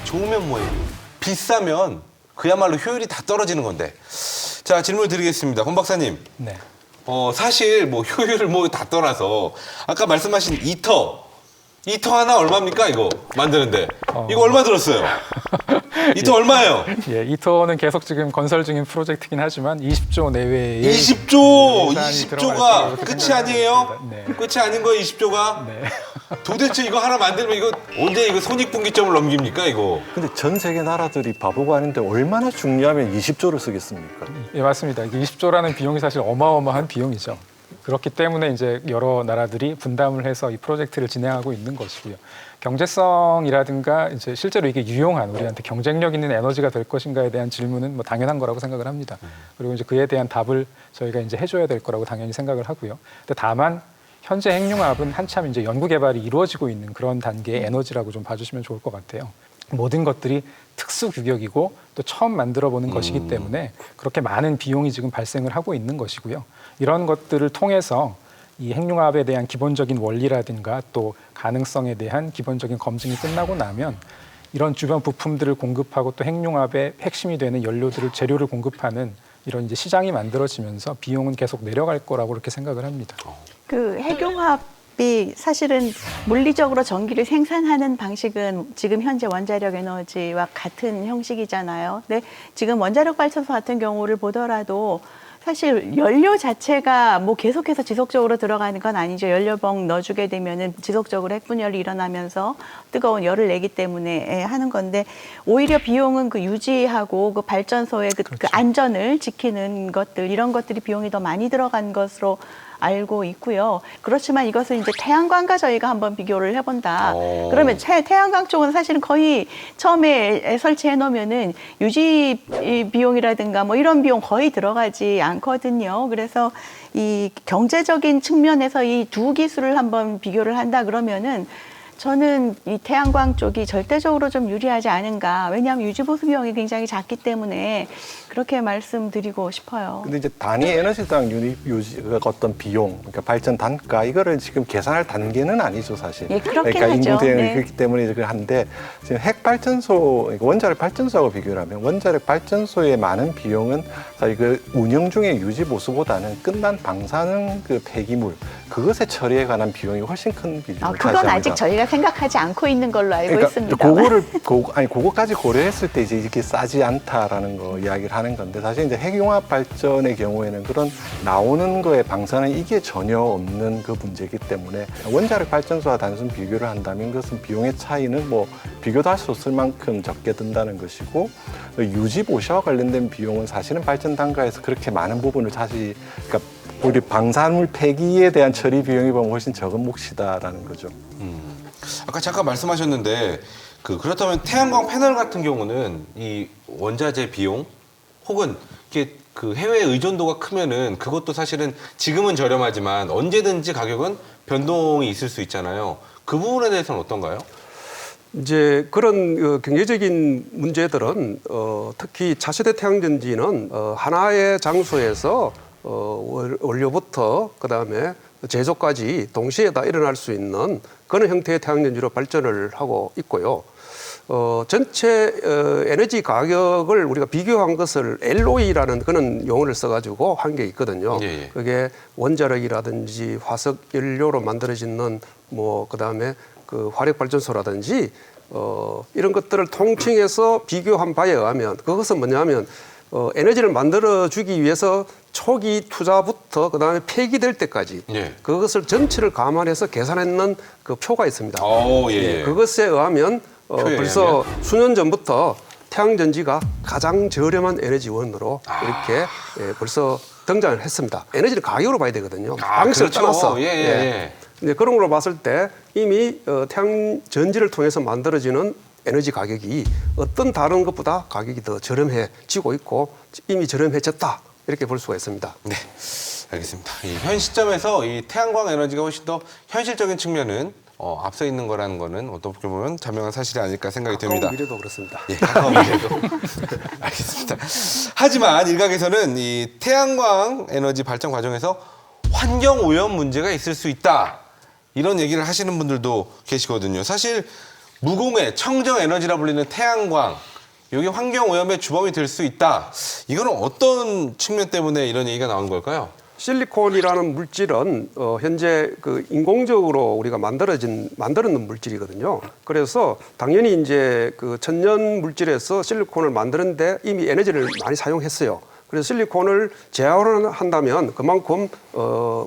좋으면 뭐예요? 비싸면 그야말로 효율이 다 떨어지는 건데. 자, 질문 드리겠습니다. 권 박사님. 네. 사실 뭐 효율을 뭐 다 떠나서 아까 말씀하신 이터 하나 얼마입니까? 이거 만드는데. 이거 얼마 들었어요? 이터 얼마예요? 예, 이터는 계속 지금 건설 중인 프로젝트긴 하지만 20조 내외의 20조! 예산이 20조가 들어갈 끝이 생각이 아니에요? 있습니다. 네. 끝이 아닌 거예요, 20조가? 네. 도대체 이거 하나 만들면 이거 언제 이거 손익분기점을 넘깁니까, 이거? 근데 전 세계 나라들이 바보가 아닌데 얼마나 중요하면 20조를 쓰겠습니까? 예, 맞습니다. 20조라는 비용이 사실 어마어마한 비용이죠. 그렇기 때문에 이제 여러 나라들이 분담을 해서 이 프로젝트를 진행하고 있는 것이고요. 경제성이라든가 이제 실제로 이게 유용한 우리한테 경쟁력 있는 에너지가 될 것인가에 대한 질문은 뭐 당연한 거라고 생각을 합니다. 그리고 이제 그에 대한 답을 저희가 이제 해줘야 될 거라고 당연히 생각을 하고요. 근데 다만 현재 핵융합은 한참 이제 연구 개발이 이루어지고 있는 그런 단계의 에너지라고 좀 봐주시면 좋을 것 같아요. 모든 것들이 특수 규격이고 또 처음 만들어 보는 것이기 때문에 그렇게 많은 비용이 지금 발생을 하고 있는 것이고요. 이런 것들을 통해서 이 핵융합에 대한 기본적인 원리라든가 또 가능성에 대한 기본적인 검증이 끝나고 나면 이런 주변 부품들을 공급하고 또 핵융합의 핵심이 되는 연료들을 재료를 공급하는 이런 이제 시장이 만들어지면서 비용은 계속 내려갈 거라고 그렇게 생각을 합니다. 그 핵융합이 사실은 물리적으로 전기를 생산하는 방식은 지금 현재 원자력 에너지와 같은 형식이잖아요. 근데 지금 원자력 발전소 같은 경우를 보더라도 사실 연료 자체가 뭐 계속해서 지속적으로 들어가는 건 아니죠. 연료봉 넣어주게 되면은 지속적으로 핵분열이 일어나면서 뜨거운 열을 내기 때문에 하는 건데 오히려 비용은 그 유지하고 그 발전소의 그 안전을 지키는 것들 이런 것들이 비용이 더 많이 들어간 것으로 알고 있고요. 그렇지만 이것을 이제 태양광과 저희가 한번 비교를 해본다. 그러면 태양광 쪽은 사실은 거의 처음에 설치해 놓으면은 유지 비용이라든가 뭐 이런 비용 거의 들어가지 않거든요. 그래서 이 경제적인 측면에서 이 두 기술을 한번 비교를 한다 그러면은 저는 이 태양광 쪽이 절대적으로 좀 유리하지 않은가. 왜냐하면 유지보수 비용이 굉장히 작기 때문에 그렇게 말씀드리고 싶어요. 근데 이제 단위 에너지당 유닛 유지 어떤 비용, 그러니까 발전 단가 이거를 지금 계산할 단계는 아니죠 사실. 예, 그렇긴 그러니까 하죠. 인구 대응이 네. 그렇기 때문에 그걸 한데 지금 핵 발전소, 원자력 발전소하고 비교를 하면 원자력 발전소의 많은 비용은 사실 그 운영 중의 유지 보수보다는 끝난 방사능 그 폐기물 그것의 처리에 관한 비용이 훨씬 큰 비중을 그건 차지합니다. 아직 저희가 생각하지 않고 있는 걸로 알고 그러니까 있습니다. 그거까지 고려했을 때 이제 이렇게 싸지 않다라는 거 이야기를 하는 건데 사실 이제 핵융합 발전의 경우에는 그런 나오는 거에 방사능 이게 전혀 없는 그 문제이기 때문에 원자력 발전소와 단순 비교를 한다면 그것은 비용의 차이는 뭐 비교도 할 수 없을 만큼 적게 든다는 것이고 유지 보수와 관련된 비용은 사실은 발전 단가에서 그렇게 많은 부분을 그러니까 우리 방사물 폐기에 대한 처리 비용이 보면 훨씬 적은 몫이다라는 거죠. 아까 잠깐 말씀하셨는데 그렇다면 태양광 패널 같은 경우는 이 원자재 비용 혹은 이게 그 해외 의존도가 크면은 그것도 사실은 지금은 저렴하지만 언제든지 가격은 변동이 있을 수 있잖아요. 그 부분에 대해서는 어떤가요? 이제 그런 경제적인 문제들은 특히 차세대 태양전지는 하나의 장소에서 원료부터 그다음에 제조까지 동시에 다 일어날 수 있는 그런 형태의 태양전지로 발전을 하고 있고요. 전체 에너지 가격을 우리가 비교한 것을 LOE라는 그런 용어를 써가지고 한 게 있거든요. 예. 그게 원자력이라든지 화석 연료로 만들어지는 뭐 그다음에 그 화력 발전소라든지 이런 것들을 통칭해서 비교한 바에 의하면 그것은 뭐냐면 에너지를 만들어주기 위해서 초기 투자부터 그다음에 폐기될 때까지 예. 그것을 전체를 감안해서 계산했는 그 표가 있습니다. 예. 그것에 의하면 벌써 수년 전부터 태양전지가 가장 저렴한 에너지원으로 이렇게 벌써 등장을 했습니다. 에너지를 가격으로 봐야 되거든요. 방식을 그렇죠. 떠나서. 예. 이제 그런 걸로 봤을 때 이미 태양전지를 통해서 만들어지는 에너지 가격이 어떤 다른 것보다 가격이 더 저렴해지고 있고 이미 저렴해졌다 이렇게 볼 수가 있습니다. 네, 알겠습니다. 현 시점에서 이 태양광 에너지가 훨씬 더 현실적인 측면은 앞서 있는 거라는 거는 어떻게 보면 자명한 사실이 아닐까 생각이 듭니다. 미래도 그렇습니다. 예, 가까운 미래도. 알겠습니다. 하지만 일각에서는 이 태양광 에너지 발전 과정에서 환경 오염 문제가 있을 수 있다. 이런 얘기를 하시는 분들도 계시거든요. 사실 무공해 청정 에너지라 불리는 태양광, 이게 환경 오염의 주범이 될 수 있다. 이거는 어떤 측면 때문에 이런 얘기가 나오는 걸까요? 실리콘이라는 물질은 현재 그 인공적으로 우리가 만들어낸 물질이거든요. 그래서 당연히 이제 그 천연 물질에서 실리콘을 만드는데 이미 에너지를 많이 사용했어요. 그래서 실리콘을 재활용한다면 그만큼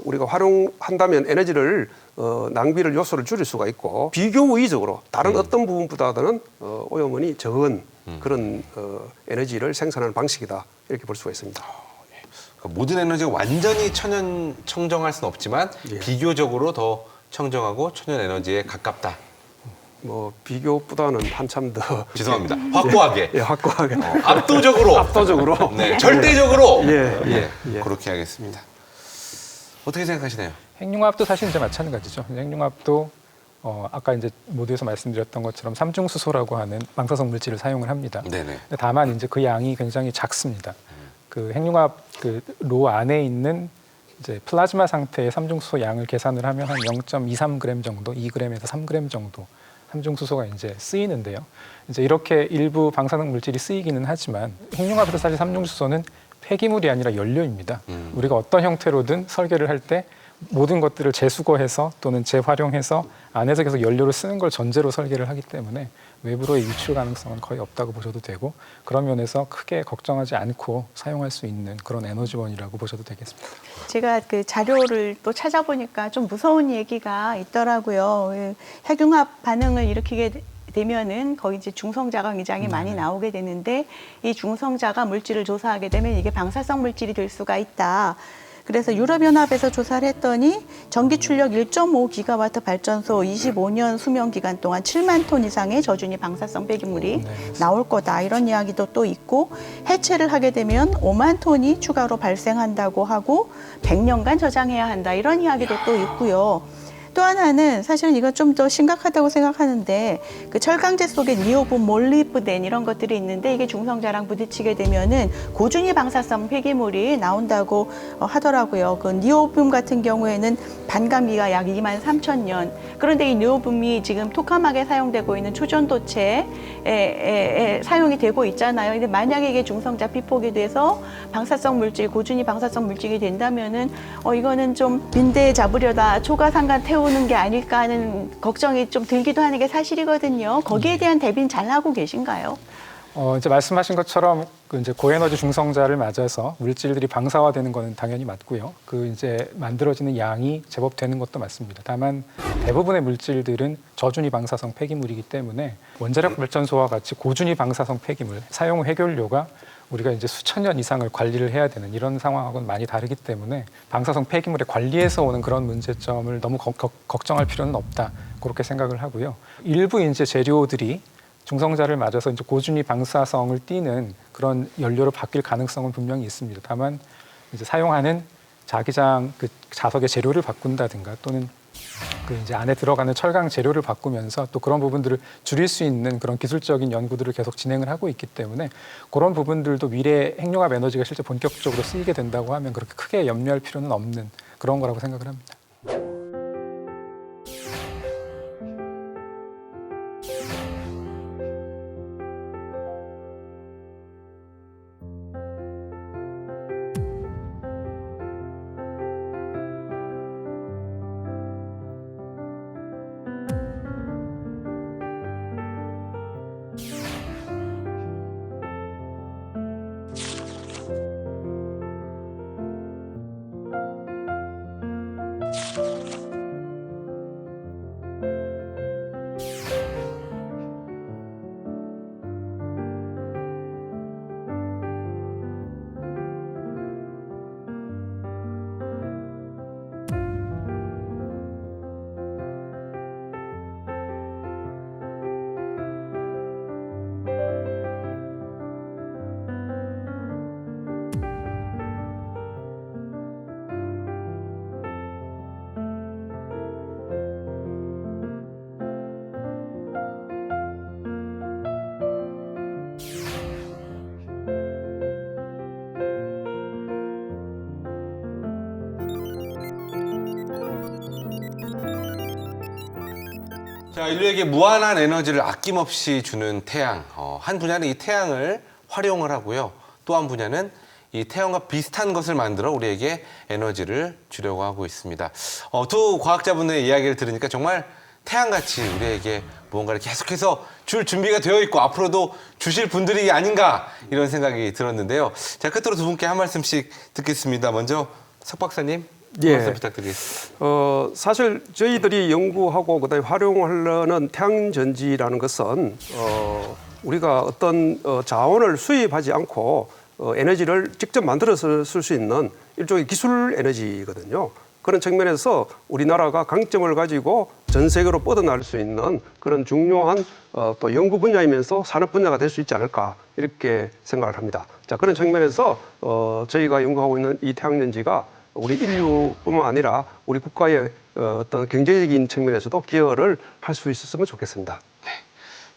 우리가 활용한다면 에너지를 낭비를 요소를 줄일 수가 있고 비교의적으로 다른 어떤 부분보다는 오염원이 적은 그런 에너지를 생산하는 방식이다 이렇게 볼 수가 있습니다. 그러니까 모든 에너지가 완전히 청정할 수는 없지만 예. 비교적으로 더 청정하고 천연 에너지에 가깝다. 뭐 비교보다는 한참 더 죄송합니다. 확고하게. 예, 확고하게 압도적으로. 네, 절대적으로. 예. 그렇게 하겠습니다. 어떻게 생각하시나요? 핵융합도 사실 이제 마찬가지죠. 핵융합도 아까 이제 모두에서 말씀드렸던 것처럼 삼중수소라고 하는 방사성 물질을 사용을 합니다. 네네. 근데 다만 이제 그 양이 굉장히 작습니다. 그 핵융합 그 로 안에 있는 이제 플라즈마 상태의 삼중수소 양을 계산을 하면 한 0.23g 정도, 2g에서 3g 정도 삼중수소가 이제 쓰이는데요. 이제 이렇게 일부 방사능 물질이 쓰이기는 하지만 핵융합에서 사실 삼중수소는 폐기물이 아니라 연료입니다. 우리가 어떤 형태로든 설계를 할 때 모든 것들을 재수거해서 또는 재활용해서 안에서 계속 연료를 쓰는 걸 전제로 설계를 하기 때문에 외부로의 유출 가능성은 거의 없다고 보셔도 되고 그런 면에서 크게 걱정하지 않고 사용할 수 있는 그런 에너지원이라고 보셔도 되겠습니다. 제가 그 자료를 또 찾아보니까 좀 무서운 얘기가 있더라고요. 핵융합 반응을 일으키게 되면은 거기 이제 중성자가 굉장히 많이 나오게 되는데 이 중성자가 물질을 조사하게 되면 이게 방사성 물질이 될 수가 있다. 그래서 유럽연합에서 조사를 했더니 전기 출력 1.5기가와트 발전소 25년 수명 기간 동안 7만 톤 이상의 저준위 방사성 폐기물이 나올 거다. 이런 이야기도 또 있고 해체를 하게 되면 5만 톤이 추가로 발생한다고 하고 100년간 저장해야 한다. 이런 이야기도 또 있고요. 또 하나는 사실은 이건 좀 더 심각하다고 생각하는데 그 철강제 속에 니오뷴, 몰리브덴 이런 것들이 있는데 이게 중성자랑 부딪히게 되면은 고준위 방사성 폐기물이 나온다고 하더라고요. 그 니오뷴 같은 경우에는 반감기가 약 23,000년. 그런데 이 니오뷴이 지금 토카막에 사용되고 있는 초전도체에 사용이 되고 있잖아요. 근데 만약에 이게 중성자 피폭이 돼서 방사성 물질, 고준위 방사성 물질이 된다면은 이거는 좀 빈대에 잡으려다 초가상간 태우는 게 아닐까 하는 걱정이 좀 들기도 하는 게 사실이거든요. 거기에 대한 대비는 잘 하고 계신가요? 이제 말씀하신 것처럼 그 이제 고에너지 중성자를 맞아서 물질들이 방사화되는 거는 당연히 맞고요. 그 이제 만들어지는 양이 제법 되는 것도 맞습니다. 다만 대부분의 물질들은 저준위 방사성 폐기물이기 때문에 원자력 발전소와 같이 고준위 방사성 폐기물 사용 해결료가 우리가 이제 수천 년 이상을 관리를 해야 되는 이런 상황하고는 많이 다르기 때문에 방사성 폐기물의 관리에서 오는 그런 문제점을 너무 걱정할 필요는 없다. 그렇게 생각을 하고요. 일부 이제 재료들이 중성자를 맞아서 이제 고준위 방사성을 띠는 그런 연료로 바뀔 가능성은 분명히 있습니다. 다만 이제 사용하는 자기장 그 자석의 재료를 바꾼다든가 또는 그 이제 안에 들어가는 철강 재료를 바꾸면서 또 그런 부분들을 줄일 수 있는 그런 기술적인 연구들을 계속 진행을 하고 있기 때문에 그런 부분들도 미래 핵융합 에너지가 실제 본격적으로 쓰이게 된다고 하면 그렇게 크게 염려할 필요는 없는 그런 거라고 생각을 합니다. 자, 인류에게 무한한 에너지를 아낌없이 주는 태양. 한 분야는 이 태양을 활용을 하고요. 또 한 분야는 이 태양과 비슷한 것을 만들어 우리에게 에너지를 주려고 하고 있습니다. 두 과학자분의 이야기를 들으니까 정말 태양같이 우리에게 무언가를 계속해서 줄 준비가 되어 있고 앞으로도 주실 분들이 아닌가 이런 생각이 들었는데요. 자, 끝으로 두 분께 한 말씀씩 듣겠습니다. 먼저 석 박사님 예. 말씀 부탁드리겠습니다. 사실 저희들이 연구하고 그다음에 활용하려는 태양전지라는 것은 우리가 어떤 자원을 수입하지 않고 에너지를 직접 만들어서 쓸 수 있는 일종의 기술 에너지거든요. 그런 측면에서 우리나라가 강점을 가지고 전 세계로 뻗어날 수 있는 그런 중요한 또 연구 분야이면서 산업 분야가 될 수 있지 않을까 이렇게 생각을 합니다. 자, 그런 측면에서 저희가 연구하고 있는 이 태양전지가 우리 인류뿐만 아니라 우리 국가의 어떤 경제적인 측면에서도 기여를 할 수 있었으면 좋겠습니다.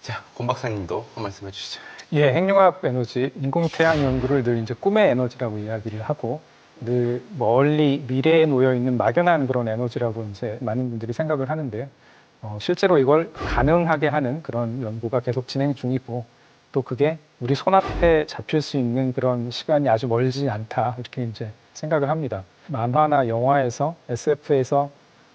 자, 권 박사님도 한 말씀 해주시죠. 예, 핵융합 에너지, 인공 태양 연구를 늘 이제 꿈의 에너지라고 이야기를 하고 늘 멀리 미래에 놓여 있는 막연한 그런 에너지라고 이제 많은 분들이 생각을 하는데요. 실제로 이걸 가능하게 하는 그런 연구가 계속 진행 중이고 또 그게 우리 손앞에 잡힐 수 있는 그런 시간이 아주 멀지 않다 이렇게 이제 생각을 합니다. 만화나 영화에서 SF에서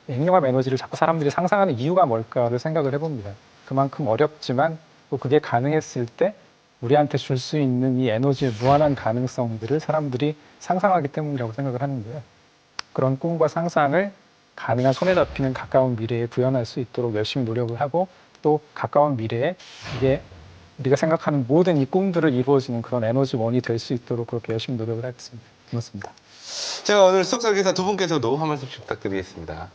핵융합 에너지를 자꾸 사람들이 상상하는 이유가 뭘까를 생각을 해봅니다. 그만큼 어렵지만 또 그게 가능했을 때 우리한테 줄 수 있는 이 에너지의 무한한 가능성들을 사람들이 상상하기 때문이라고 생각을 하는데요. 그런 꿈과 상상을 가능한 손에 잡히는 가까운 미래에 구현할 수 있도록 열심히 노력을 하고 또 가까운 미래에 이게 우리가 생각하는 모든 이 꿈들을 이루어지는 그런 에너지원이 될 수 있도록 그렇게 열심히 노력을 하겠습니다. 고맙습니다. 자, 오늘 수석설계사 두 분께서도 한 말씀씩 부탁드리겠습니다.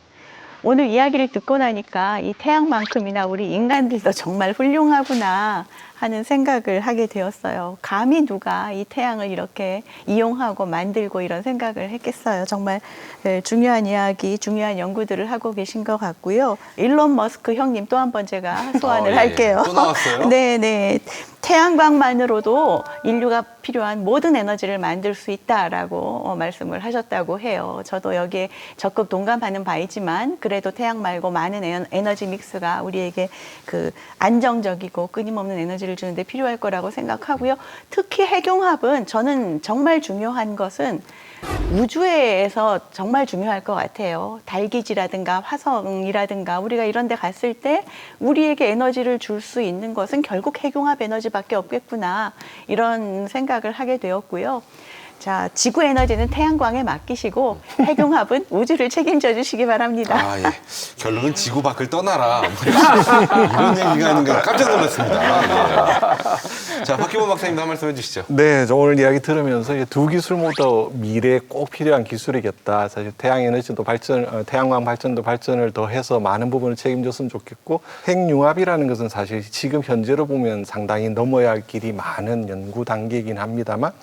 오늘 이야기를 듣고 나니까 이 태양만큼이나 우리 인간들도 정말 훌륭하구나 하는 생각을 하게 되었어요. 감히 누가 이 태양을 이렇게 이용하고 만들고 이런 생각을 했겠어요. 정말 중요한 이야기, 중요한 연구들을 하고 계신 것 같고요. 일론 머스크 형님 또 한 번 제가 소환을 예. 할게요. 또 나왔어요? 네네. 태양광만으로도 인류가 필요한 모든 에너지를 만들 수 있다라고 말씀을 하셨다고 해요. 저도 여기에 적극 동감하는 바이지만 그래도 태양 말고 많은 에너지 믹스가 우리에게 그 안정적이고 끊임없는 에너지를 주는데 필요할 거라고 생각하고요. 특히 핵융합은 저는 정말 중요한 것은 우주에서 정말 중요할 것 같아요. 달기지라든가 화성이라든가 우리가 이런 데 갔을 때 우리에게 에너지를 줄 수 있는 것은 결국 핵융합 에너지밖에 없겠구나 이런 생각을 하게 되었고요. 자, 지구 에너지는 태양광에 맡기시고 핵융합은 우주를 책임져 주시기 바랍니다. 아, 예. 결론은 지구 밖을 떠나라. 이런 얘기가 아닌가 깜짝 놀랐습니다. 예. 자, 박기본 박사님도 한 말씀 해주시죠. 네, 저 오늘 이야기 들으면서 이두 기술 모두 미래에 꼭 필요한 기술이겠다. 사실 태양 에너지도 태양광 발전도 발전을 더 해서 많은 부분을 책임졌으면 좋겠고, 핵융합이라는 것은 사실 지금 현재로 보면 상당히 넘어야 할 길이 많은 연구 단계이긴 합니다만,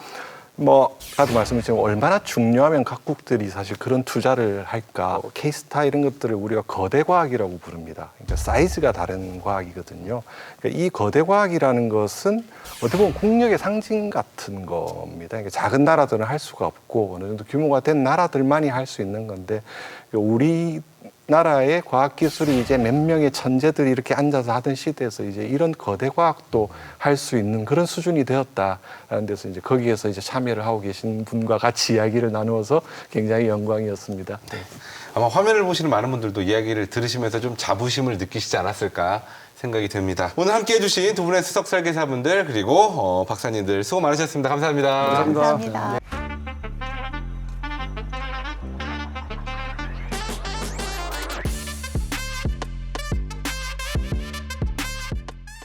아까도 말씀드렸지만 얼마나 중요하면 각국들이 사실 그런 투자를 할까. K스타 이런 것들을 우리가 거대 과학이라고 부릅니다. 그러니까 사이즈가 다른 과학이거든요. 그러니까 이 거대 과학이라는 것은 어떻게 보면 국력의 상징 같은 겁니다. 그러니까 작은 나라들은 할 수가 없고 어느 정도 규모가 된 나라들만이 할 수 있는 건데 우리 나라의 과학기술이 이제 몇 명의 천재들이 이렇게 앉아서 하던 시대에서 이제 이런 거대 과학도 할 수 있는 그런 수준이 되었다라는 데서 이제 거기에서 이제 참여를 하고 계신 분과 같이 이야기를 나누어서 굉장히 영광이었습니다. 네. 아마 화면을 보시는 많은 분들도 이야기를 들으시면서 좀 자부심을 느끼시지 않았을까 생각이 듭니다. 오늘 함께 해주신 두 분의 수석 설계사분들 그리고 박사님들 수고 많으셨습니다. 감사합니다. 감사합니다. 감사합니다.